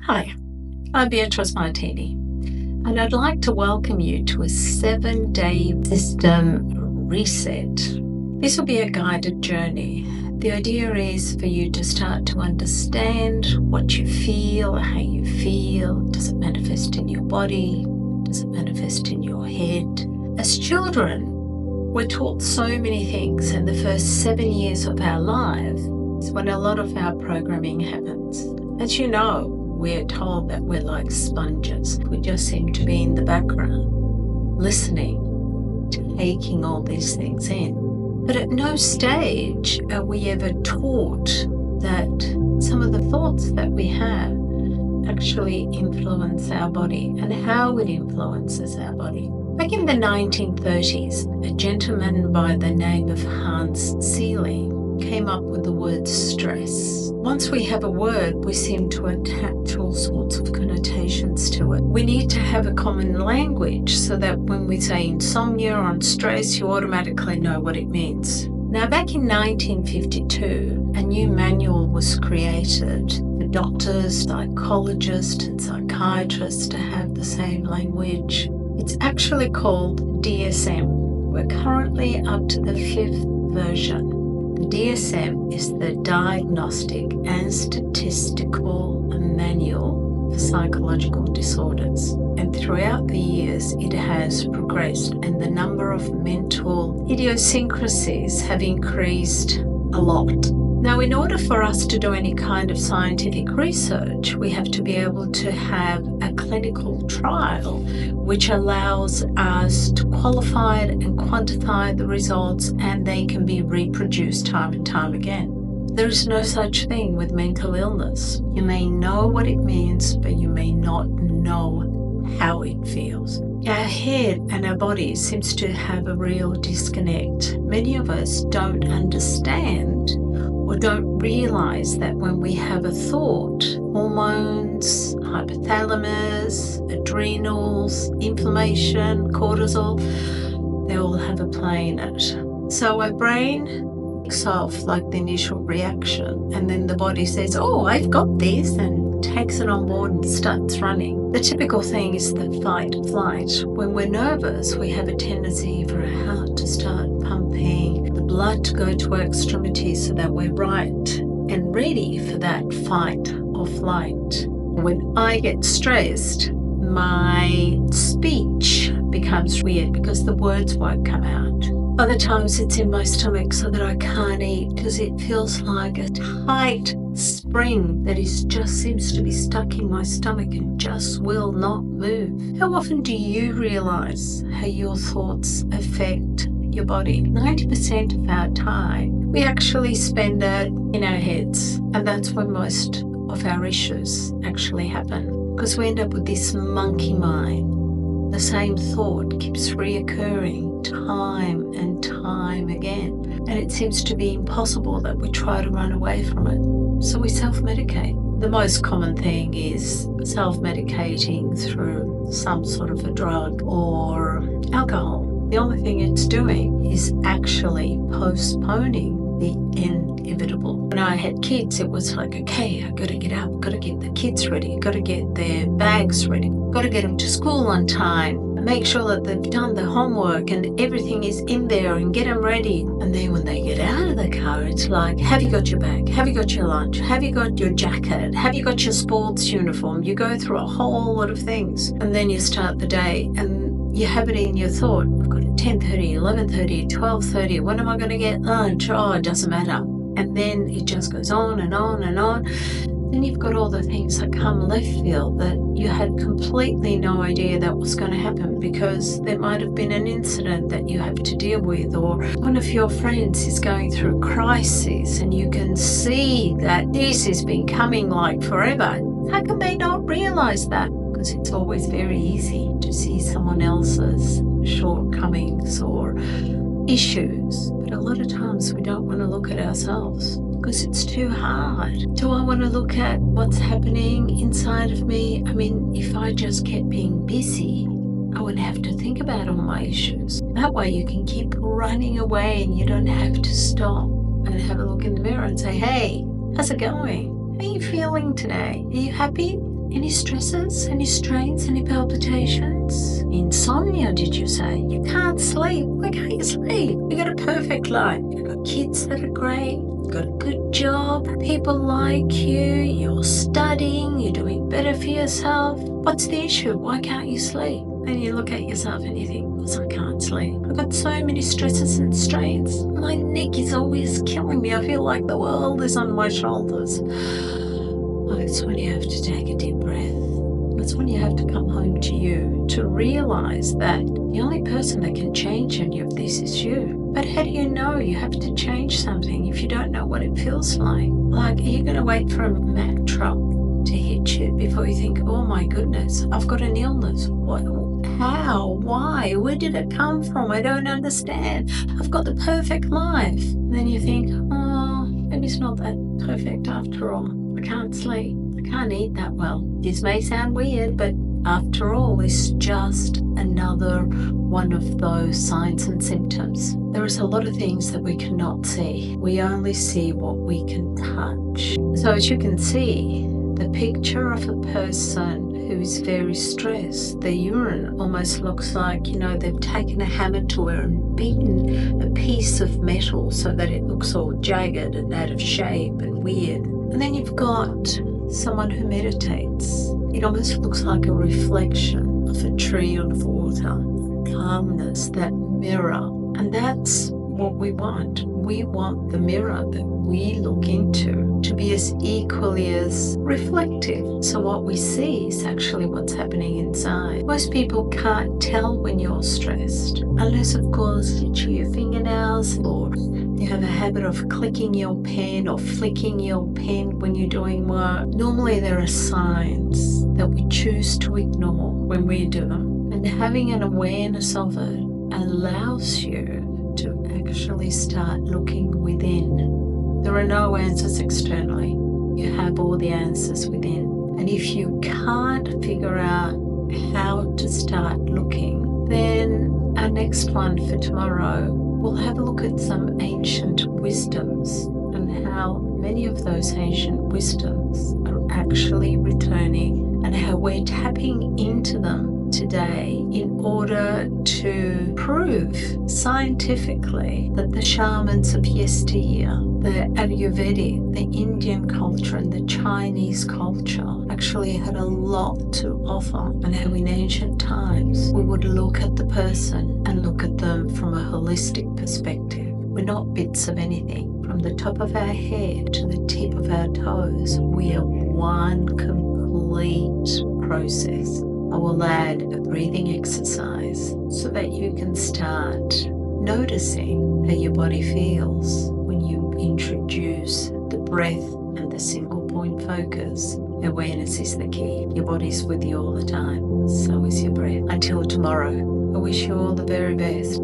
Hi, I'm Beatriz Martini, and I'd like to welcome you to a 7-day system reset. This will be a guided journey. The idea is for you to start to understand what you feel, how you feel. Does it manifest in your body? Does it manifest in your head? As children, we're taught so many things, and the first 7 years of our life is when a lot of our programming happens. As you know, we're told that we're like sponges. We just seem to be in the background, listening, taking all these things in. But at no stage are we ever taught that some of the thoughts that we have actually influence our body and how it influences our body. Back in the 1930s, a gentleman by the name of Hans Seeley came up with the word stress. Once we have a word, we seem to attach all sorts of connotations to it. We need to have a common language so that when we say insomnia or stress, you automatically know what it means. Now, back in 1952, a new manual was created for doctors, psychologists, and psychiatrists to have the same language. It's actually called DSM. We're currently up to the 5th version. The DSM is the Diagnostic and Statistical Manual for Psychological Disorders. And throughout the years, it has progressed, and the number of mental idiosyncrasies have increased a lot. Now, in order for us to do any kind of scientific research, we have to be able to have a clinical trial which allows us to qualify it and quantify the results, and they can be reproduced time and time again. There is no such thing with mental illness. You may know what it means, but you may not know how it feels. Our head and our body seems to have a real disconnect. Many of us don't understand or don't realize that when we have a thought, hormones, hypothalamus, adrenals, inflammation, cortisol, they all have a play in it. So our brain takes off like the initial reaction, and then the body says, oh, I've got this, and takes it on board and starts running. The typical thing is the fight flight. When we're nervous, we have a tendency for our heart to start pumping, the blood to go to our extremities so that we're right and ready for that fight or flight. When I get stressed, my speech becomes weird because the words won't come out. Other times it's in my stomach so that I can't eat because it feels like a tight spring that just seems to be stuck in my stomach and just will not move. How often do you realize how your thoughts affect your body? 90% of our time, we actually spend it in our heads, and that's where most of our issues actually happen, because we end up with this monkey mind. The same thought keeps reoccurring time and time again, and it seems to be impossible that we try to run away from it. So we self-medicate. The most common thing is self-medicating through some sort of a drug or alcohol. The only thing it's doing is actually postponing the inevitable. When I had kids, it was like, okay, I got to get up, got to get the kids ready, got to get their bags ready, got to get them to school on time, make sure that they've done the homework and everything is in there and get them ready. And then when they get out of the car, it's like, have you got your bag? Have you got your lunch? Have you got your jacket? Have you got your sports uniform? You go through a whole lot of things, and then you start the day and you have it in your thought, I've got 10:30, 11:30, 12:30, when am I going to get lunch? Oh, it doesn't matter. And then it just goes on and on and on. Then you've got all the things that come left field that you had completely no idea that was going to happen, because there might have been an incident that you have to deal with, or one of your friends is going through a crisis and you can see that this has been coming like forever. How can they not realize that? Because it's always very easy to see someone else's shortcomings or issues, but a lot of times we don't want to look at ourselves because it's too hard. Do I want to look at what's happening inside of me? I mean, if I just kept being busy, I wouldn't have to think about all my issues. That way you can keep running away and you don't have to stop and have a look in the mirror and say, hey, how's it going? How are you feeling today? Are you happy? Any stresses? Any strains? Any palpitations? Insomnia, did you say? You can't sleep. Why can't you sleep? You got a perfect life. You got kids that are great. You got a good job. People like you. You're studying. You're doing better for yourself. What's the issue? Why can't you sleep? And you look at yourself and you think, because I can't sleep. I've got so many stresses and strains. My neck is always killing me. I feel like the world is on my shoulders. That's when you have to take a deep breath. That's when you have to come home to you to realize that the only person that can change any of this is you. But how do you know you have to change something if you don't know what it feels like? Like, are you going to wait for a Mack truck to hit you before you think, oh my goodness, I've got an illness? What? How? Why? Where did it come from? I don't understand. I've got the perfect life. And then you think, oh, maybe it's not that perfect after all. I can't sleep. I can't eat that well. This may sound weird, but after all, it's just another one of those signs and symptoms. There is a lot of things that we cannot see. We only see what we can touch. So as you can see, the picture of a person who is very stressed, their urine almost looks like, they've taken a hammer to her and beaten a piece of metal so that it looks all jagged and out of shape and weird. And then you've got someone who meditates. It almost looks like a reflection of a tree on water, calmness, that mirror. And that's what we want. We want the mirror that we look into to be as equally as reflective. So what we see is actually what's happening inside. Most people can't tell when you're stressed, unless of course you chew your fingernails or you have a habit of clicking your pen or flicking your pen when you're doing work. Normally there are signs that we choose to ignore when we do them. And having an awareness of it allows you to actually start looking within. There are no answers externally. You have all the answers within. And if you can't figure out how to start looking, then our next one for tomorrow, we'll have a look at some ancient wisdoms and how many of those ancient wisdoms are actually returning and how we're tapping into them today in order to prove scientifically that the shamans of yesteryear, the Ayurvedic, the Indian culture and the Chinese culture actually had a lot to offer, and how in ancient times we would look at the person and look at them from a holistic perspective. We're not bits of anything. From the top of our head to the tip of our toes, we are one complete process. I will add a breathing exercise so that you can start noticing how your body feels when you introduce the breath and the single point focus. Awareness is the key. Your body's with you all the time. So is your breath. Until tomorrow, I wish you all the very best.